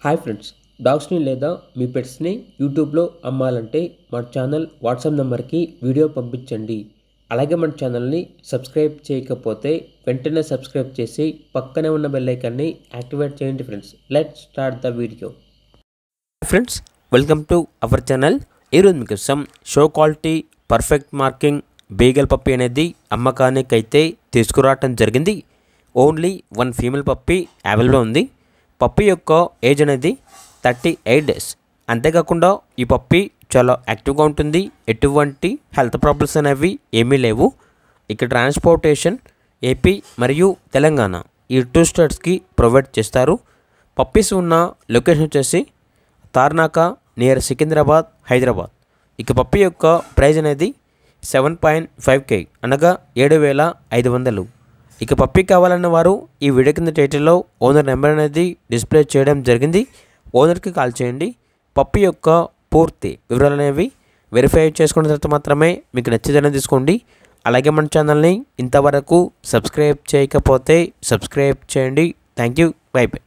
Hi friends, డాగ్స్ని లేదా మీ పెట్స్ని యూట్యూబ్లో అమ్మాలంటే మన ఛానల్ వాట్సాప్ నెంబర్కి వీడియో పంపించండి. అలాగే మన ఛానల్ని సబ్స్క్రైబ్ చేయకపోతే వెంటనే సబ్స్క్రైబ్ చేసి పక్కనే ఉన్న బెల్ ఐకాన్ని యాక్టివేట్ చేయండి friends. Let's start the video. Friends, welcome to our channel. ఈరోజు మీకోసం show quality perfect marking beagle puppy అనేది అమ్మకానికి అయితే తీసుకురావటం జరిగింది. ఓన్లీ 1 ఫీమేల్ పప్పీ అవైలబుల్ ఉంది. పప్పీ యొక్క ఏజ్ అనేది 38 డేస్. అంతేకాకుండా ఈ పప్పీ చాలా యాక్టివ్గా ఉంటుంది. ఎటువంటి హెల్త్ ప్రాబ్లమ్స్ అనేవి ఏమీ లేవు. ఇక్కడ ట్రాన్స్పోర్టేషన్ ఏపీ మరియు తెలంగాణ ఈ 2 స్టేట్స్కి ప్రొవైడ్ చేస్తారు. పప్పీస్ ఉన్న లొకేషన్ వచ్చేసి తార్నాక నియర్ సికింద్రాబాద్, హైదరాబాద్. ఇక పప్పీ యొక్క ప్రైజ్ అనేది 7.5K అనగా 7,500. ఇక పప్పీ కావాలన్న వారు ఈ వీడియో కింద టైటిల్లో ఓనర్ నెంబర్ అనేది డిస్ప్లే చేయడం జరిగింది. ఓనర్కి కాల్ చేయండి. పప్పీ యొక్క పూర్తి వివరాలు అనేవి వెరిఫై చేసుకున్న తర్వాత మాత్రమే మీకు నచ్చేదనే తీసుకోండి. అలాగే మన ఛానల్ని ఇంతవరకు సబ్స్క్రైబ్ చేయకపోతే సబ్స్క్రైబ్ చేయండి. Thank you. By by.